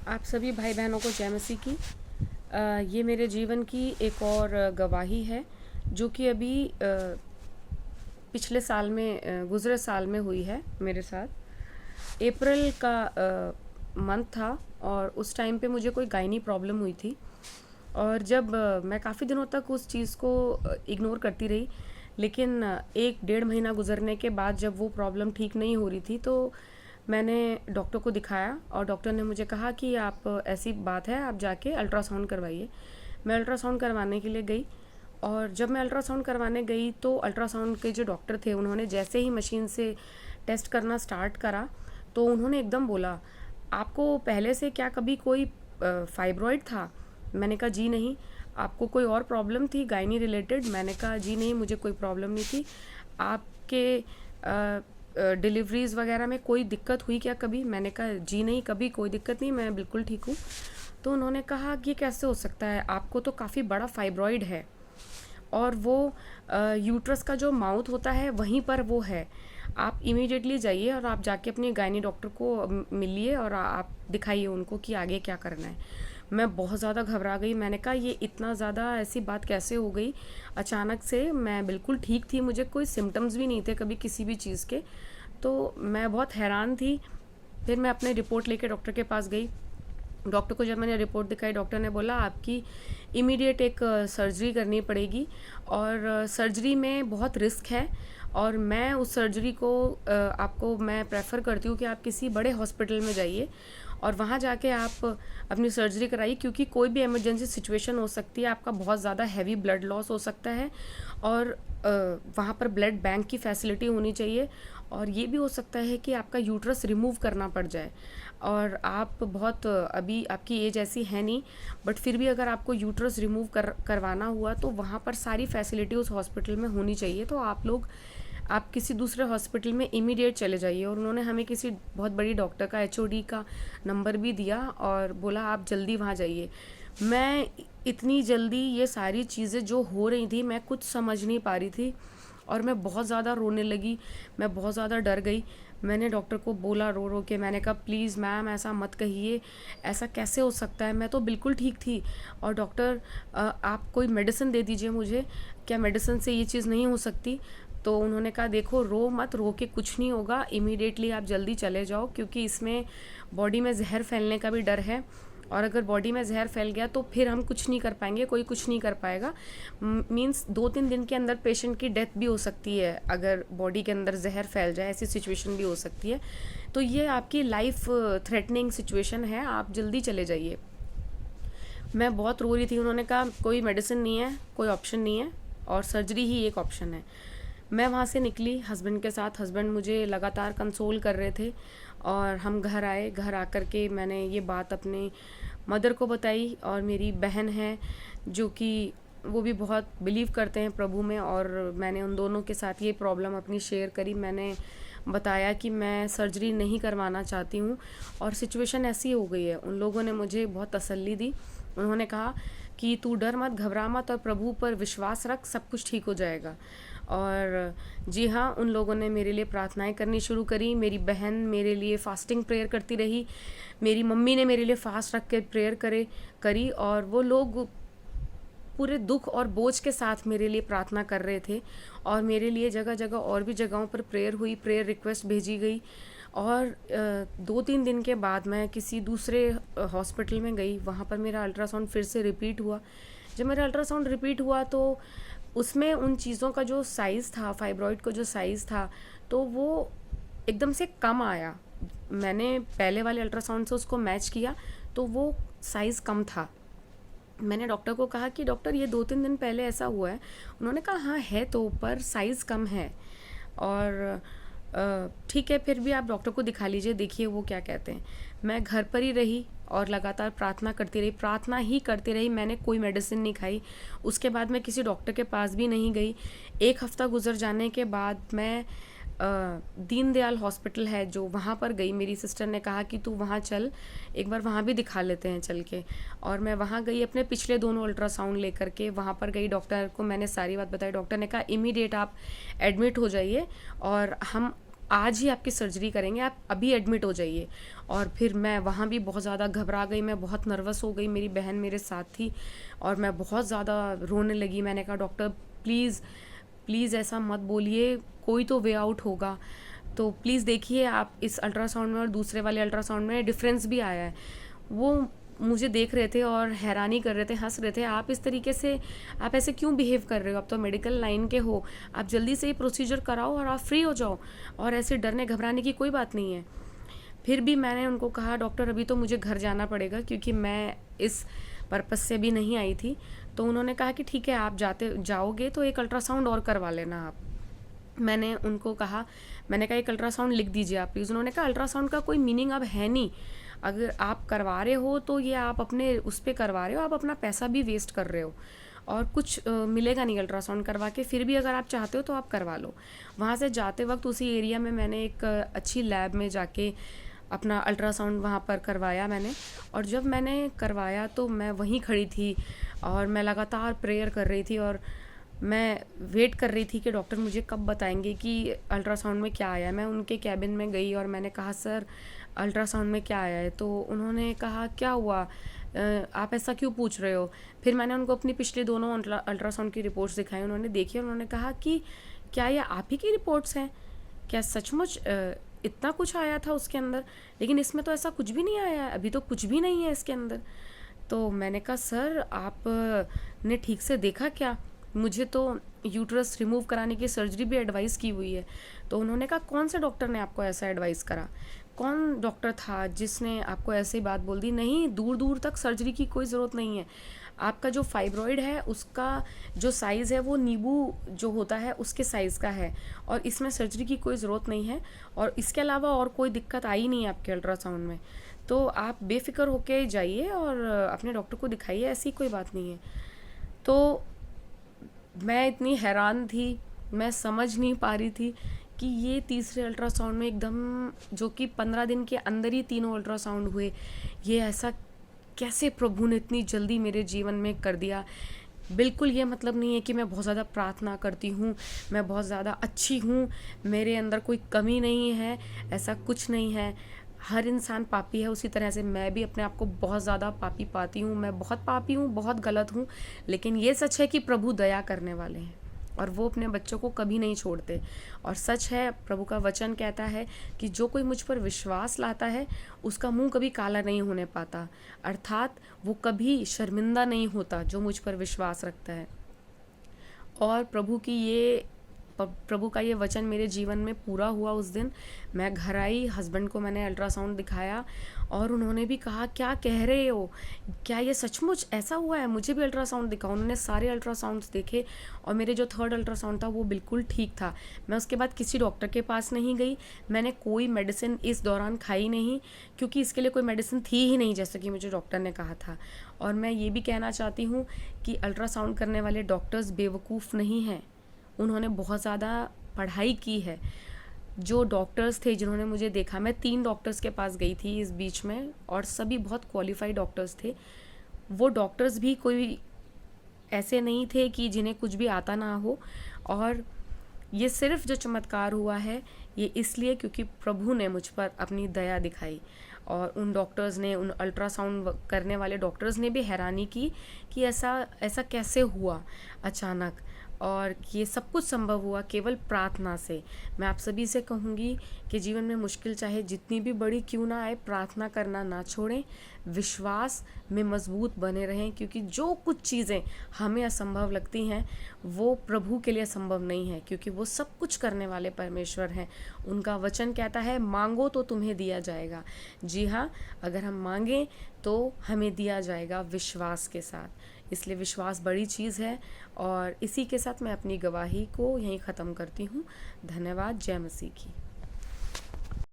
आप सभी भाई बहनों को जय मसीह की। ये मेरे जीवन की एक और गवाही है जो कि अभी पिछले साल में गुज़रे साल में हुई है मेरे साथ। अप्रैल का मंथ था और उस टाइम पे मुझे कोई गायनी प्रॉब्लम हुई थी। और जब मैं काफ़ी दिनों तक उस चीज़ को इग्नोर करती रही, लेकिन 1 डेढ़ महीना गुजरने के बाद जब वो प्रॉब्लम ठीक नहीं हो रही थी तो मैंने डॉक्टर को दिखाया और डॉक्टर ने मुझे कहा कि आप ऐसी बात है, आप जाके अल्ट्रासाउंड करवाइए। मैं अल्ट्रासाउंड करवाने के लिए गई और जब मैं अल्ट्रासाउंड करवाने गई तो अल्ट्रासाउंड के जो डॉक्टर थे उन्होंने जैसे ही मशीन से टेस्ट करना स्टार्ट करा तो उन्होंने एकदम बोला, आपको पहले से क्या कभी कोई फाइब्रॉइड था? मैंने कहा जी नहीं। आपको कोई और प्रॉब्लम थी गायनी रिलेटेड? मैंने कहा जी नहीं, मुझे कोई प्रॉब्लम नहीं थी। आपके डिलीवरीज वगैरह में कोई दिक्कत हुई क्या कभी? मैंने कहा जी नहीं, कभी कोई दिक्कत नहीं, मैं बिल्कुल ठीक हूँ। तो उन्होंने कहा कि ये कैसे हो सकता है, आपको तो काफ़ी बड़ा फाइब्रॉइड है और वो यूट्रस का जो माउथ होता है वहीं पर वो है। आप इमीडिएटली जाइए और आप जाके अपने गायनी डॉक्टर को मिलिए और आप दिखाइए उनको कि आगे क्या करना है। मैं बहुत ज़्यादा घबरा गई। मैंने कहा ये इतना ज़्यादा ऐसी बात कैसे हो गई अचानक से? मैं बिल्कुल ठीक थी, मुझे कोई सिम्टम्स भी नहीं थे कभी किसी भी चीज़ के। तो मैं बहुत हैरान थी। फिर मैं अपने रिपोर्ट लेके डॉक्टर के पास गई। डॉक्टर को जब मैंने रिपोर्ट दिखाई, डॉक्टर ने बोला आपकी इमीडिएट एक सर्जरी करनी पड़ेगी और सर्जरी में बहुत रिस्क है और मैं उस सर्जरी को आपको मैं प्रेफर करती हूँ कि आप किसी बड़े हॉस्पिटल में जाइए और वहाँ जाके आप अपनी सर्जरी कराइए, क्योंकि कोई भी इमरजेंसी सिचुएशन हो सकती है, आपका बहुत ज़्यादा हैवी ब्लड लॉस हो सकता है और वहाँ पर ब्लड बैंक की फैसिलिटी होनी चाहिए और ये भी हो सकता है कि आपका यूट्रस रिमूव करना पड़ जाए और आप बहुत अभी आपकी एज ऐसी है नहीं, बट फिर भी अगर आपको यूट्रस रिमूव करवाना हुआ तो वहाँ पर सारी फैसिलिटी उस हॉस्पिटल में होनी चाहिए। तो आप किसी दूसरे हॉस्पिटल में इमीडिएट चले जाइए। और उन्होंने हमें किसी बहुत बड़ी डॉक्टर का एचओडी का नंबर भी दिया और बोला आप जल्दी वहाँ जाइए। मैं इतनी जल्दी ये सारी चीज़ें जो हो रही थी मैं कुछ समझ नहीं पा रही थी और मैं बहुत ज़्यादा रोने लगी, मैं बहुत ज़्यादा डर गई। मैंने डॉक्टर को बोला रो रो के, मैंने कहा प्लीज़ मैम ऐसा मत कहिए, ऐसा कैसे हो सकता है, मैं तो बिल्कुल ठीक थी। और डॉक्टर आप कोई मेडिसिन दे दीजिए मुझे, क्या मेडिसिन से ये चीज़ नहीं हो सकती? तो उन्होंने कहा देखो रो मत, रो के कुछ नहीं होगा, इमीडिएटली आप जल्दी चले जाओ, क्योंकि इसमें बॉडी में जहर फैलने का भी डर है और अगर बॉडी में जहर फैल गया तो फिर हम कुछ नहीं कर पाएंगे, कोई कुछ नहीं कर पाएगा। मीन्स 2-3 दिन के अंदर पेशेंट की डेथ भी हो सकती है अगर बॉडी के अंदर जहर फैल जाए, ऐसी सिचुएशन भी हो सकती है। तो ये आपकी लाइफ थ्रेटनिंग सिचुएशन है, आप जल्दी चले जाइए। मैं बहुत रो रही थी। उन्होंने कहा कोई मेडिसिन नहीं है, कोई ऑप्शन नहीं है और सर्जरी ही एक ऑप्शन है। मैं वहाँ से निकली हस्बैंड के साथ। हस्बैंड मुझे लगातार कंसोल कर रहे थे और हम घर आए। घर आकर के मैंने ये बात अपने मदर को बताई और मेरी बहन है जो कि वो भी बहुत बिलीव करते हैं प्रभु में, और मैंने उन दोनों के साथ ये प्रॉब्लम अपनी शेयर करी। मैंने बताया कि मैं सर्जरी नहीं करवाना चाहती हूँ और सिचुएशन ऐसी हो गई है। उन लोगों ने मुझे बहुत तसल्ली दी। उन्होंने कहा कि तू डर मत, घबरा मत और प्रभु पर विश्वास रख, सब कुछ ठीक हो जाएगा। और जी हाँ, उन लोगों ने मेरे लिए प्रार्थनाएं करनी शुरू करी। मेरी बहन मेरे लिए फास्टिंग प्रेयर करती रही, मेरी मम्मी ने मेरे लिए फास्ट रख के प्रेयर करी और वो लोग पूरे दुख और बोझ के साथ मेरे लिए प्रार्थना कर रहे थे और मेरे लिए जगह जगह और भी जगहों पर प्रेयर हुई, प्रेयर रिक्वेस्ट भेजी गई। और 2-3 दिन के बाद मैं किसी दूसरे हॉस्पिटल में गई, वहाँ पर मेरा अल्ट्रासाउंड फिर से रिपीट हुआ। जब मेरा अल्ट्रासाउंड रिपीट हुआ तो उसमें उन चीज़ों का जो साइज़ था, फाइब्रॉइड का जो साइज़ था, तो वो एकदम से कम आया। मैंने पहले वाले अल्ट्रासाउंड से उसको मैच किया तो वो साइज़ कम था। मैंने डॉक्टर को कहा कि डॉक्टर ये 2-3 दिन पहले ऐसा हुआ है। उन्होंने कहा हाँ है तो, पर साइज़ कम है। और ठीक है, फिर भी आप डॉक्टर को दिखा लीजिए, देखिए वो क्या कहते हैं। मैं घर पर ही रही और लगातार प्रार्थना करती रही, प्रार्थना ही करती रही। मैंने कोई मेडिसिन नहीं खाई। उसके बाद मैं किसी डॉक्टर के पास भी नहीं गई। 1 हफ्ता गुजर जाने के बाद मैं दीनदयाल हॉस्पिटल है जो, वहाँ पर गई। मेरी सिस्टर ने कहा कि तू वहाँ चल, एक बार वहाँ भी दिखा लेते हैं चल के। और मैं वहाँ गई, अपने पिछले दोनों अल्ट्रासाउंड लेकर के वहाँ पर गई। डॉक्टर को मैंने सारी बात बताई। डॉक्टर ने कहा इमीडिएट आप एडमिट हो जाइए और हम आज ही आपकी सर्जरी करेंगे, आप अभी एडमिट हो जाइए। और फिर मैं वहाँ भी बहुत ज़्यादा घबरा गई, मैं बहुत नर्वस हो गई, मेरी बहन मेरे साथ थी और मैं बहुत ज़्यादा रोने लगी। मैंने कहा डॉक्टर प्लीज़ प्लीज़ ऐसा मत बोलिए, कोई तो वे आउट होगा, तो प्लीज़ देखिए आप इस अल्ट्रासाउंड में और दूसरे वाले अल्ट्रासाउंड में डिफरेंस भी आया है। वो मुझे देख रहे थे और हैरानी कर रहे थे, हंस रहे थे, आप इस तरीके से आप ऐसे क्यों बिहेव कर रहे हो, आप तो मेडिकल लाइन के हो, आप जल्दी से ये प्रोसीजर कराओ और आप फ्री हो जाओ, और ऐसे डरने घबराने की कोई बात नहीं है। फिर भी मैंने उनको कहा डॉक्टर अभी तो मुझे घर जाना पड़ेगा, क्योंकि मैं इस पर्पस से भी नहीं आई थी। तो उन्होंने कहा कि ठीक है, आप जाओगे तो एक अल्ट्रासाउंड और करवा लेना आप। मैंने उनको कहा, मैंने कहा एक अल्ट्रासाउंड लिख दीजिए आप प्लीज़। उन्होंने कहा अल्ट्रासाउंड का कोई मीनिंग अब है नहीं, अगर आप करवा रहे हो तो ये आप अपने उस पर करवा रहे हो, आप अपना पैसा भी वेस्ट कर रहे हो और कुछ मिलेगा नहीं अल्ट्रासाउंड करवा के। फिर भी अगर आप चाहते हो तो आप करवा लो। वहाँ से जाते वक्त उसी एरिया में मैंने एक अच्छी लैब में जाके अपना अल्ट्रासाउंड वहाँ पर करवाया मैंने। और जब मैंने करवाया तो मैं वहीं खड़ी थी और मैं लगातार प्रेयर कर रही थी और मैं वेट कर रही थी कि डॉक्टर मुझे कब बताएंगे कि अल्ट्रासाउंड में क्या आया है। मैं उनके कैबिन में गई और मैंने कहा सर अल्ट्रासाउंड में क्या आया है, तो उन्होंने कहा क्या हुआ, आप ऐसा क्यों पूछ रहे हो। फिर मैंने उनको अपनी पिछले दोनों अल्ट्रासाउंड की रिपोर्ट्स दिखाई, उन्होंने देखी और उन्होंने कहा कि क्या ये आप ही की रिपोर्ट्स हैं, क्या सचमुच इतना कुछ आया था उसके अंदर, लेकिन इसमें तो ऐसा कुछ भी नहीं आया है, अभी तो कुछ भी नहीं है इसके अंदर। तो मैंने कहा सर आप ने ठीक से देखा क्या, मुझे तो यूट्रस रिमूव कराने की सर्जरी भी एडवाइस की हुई है। तो उन्होंने कहा कौन से डॉक्टर ने आपको ऐसा एडवाइस करा, कौन डॉक्टर था जिसने आपको ऐसे बात बोल दी, नहीं दूर दूर तक सर्जरी की कोई ज़रूरत नहीं है, आपका जो फाइब्रॉइड है उसका जो साइज़ है वो नींबू जो होता है उसके साइज़ का है और इसमें सर्जरी की कोई ज़रूरत नहीं है, और इसके अलावा और कोई दिक्कत आई नहीं है आपके अल्ट्रासाउंड में, तो आप बेफिक्र होके जाइए और अपने डॉक्टर को दिखाइए, ऐसी कोई बात नहीं है। तो मैं इतनी हैरान थी, मैं समझ नहीं पा रही थी कि ये तीसरे अल्ट्रासाउंड में एकदम, जो कि 15 दिन के अंदर ही तीनों अल्ट्रासाउंड हुए, ये ऐसा कैसे प्रभु ने इतनी जल्दी मेरे जीवन में कर दिया। बिल्कुल ये मतलब नहीं है कि मैं बहुत ज़्यादा प्रार्थना करती हूँ, मैं बहुत ज़्यादा अच्छी हूँ, मेरे अंदर कोई कमी नहीं है, ऐसा कुछ नहीं है। हर इंसान पापी है, उसी तरह से मैं भी अपने आप को बहुत ज़्यादा पापी पाती हूँ, मैं बहुत पापी हूँ, बहुत गलत हूँ, लेकिन ये सच है कि प्रभु दया करने वाले हैं और वो अपने बच्चों को कभी नहीं छोड़ते। और सच है, प्रभु का वचन कहता है कि जो कोई मुझ पर विश्वास लाता है उसका मुंह कभी काला नहीं होने पाता, अर्थात वो कभी शर्मिंदा नहीं होता जो मुझ पर विश्वास रखता है। और प्रभु का ये वचन मेरे जीवन में पूरा हुआ। उस दिन मैं घर आई, हस्बैंड को मैंने अल्ट्रासाउंड दिखाया और उन्होंने भी कहा क्या कह रहे हो, क्या ये सचमुच ऐसा हुआ है, मुझे भी अल्ट्रासाउंड दिखाओ। उन्होंने सारे अल्ट्रासाउंड्स देखे और मेरे जो थर्ड अल्ट्रासाउंड था वो बिल्कुल ठीक था। मैं उसके बाद किसी डॉक्टर के पास नहीं गई, मैंने कोई मेडिसिन इस दौरान खाई नहीं, क्योंकि इसके लिए कोई मेडिसिन थी ही नहीं, जैसे कि मुझे डॉक्टर ने कहा था। और मैं ये भी कहना चाहती हूँ कि अल्ट्रासाउंड करने वाले डॉक्टर्स बेवकूफ़ नहीं हैं, उन्होंने बहुत ज़्यादा पढ़ाई की है। जो डॉक्टर्स थे जिन्होंने मुझे देखा, मैं 3 डॉक्टर्स के पास गई थी इस बीच में और सभी बहुत क्वालिफाइड डॉक्टर्स थे। वो डॉक्टर्स भी कोई ऐसे नहीं थे कि जिन्हें कुछ भी आता ना हो। और ये सिर्फ जो चमत्कार हुआ है ये इसलिए क्योंकि प्रभु ने मुझ पर अपनी दया दिखाई। और उन डॉक्टर्स ने, उन अल्ट्रासाउंड करने वाले डॉक्टर्स ने भी हैरानी की कि ऐसा कैसे हुआ अचानक, और ये सब कुछ संभव हुआ केवल प्रार्थना से। मैं आप सभी से कहूँगी कि जीवन में मुश्किल चाहे जितनी भी बड़ी क्यों ना आए, प्रार्थना करना ना छोड़ें, विश्वास में मजबूत बने रहें, क्योंकि जो कुछ चीज़ें हमें असंभव लगती हैं वो प्रभु के लिए संभव नहीं है, क्योंकि वो सब कुछ करने वाले परमेश्वर हैं। उनका वचन कहता है मांगो तो तुम्हें दिया जाएगा। जी हाँ, अगर हम मांगें तो हमें दिया जाएगा विश्वास के साथ। इसलिए विश्वास बड़ी चीज़ है। और इसी के साथ मैं अपनी गवाही को यहीं ख़त्म करती हूँ। धन्यवाद। जय मसीह की।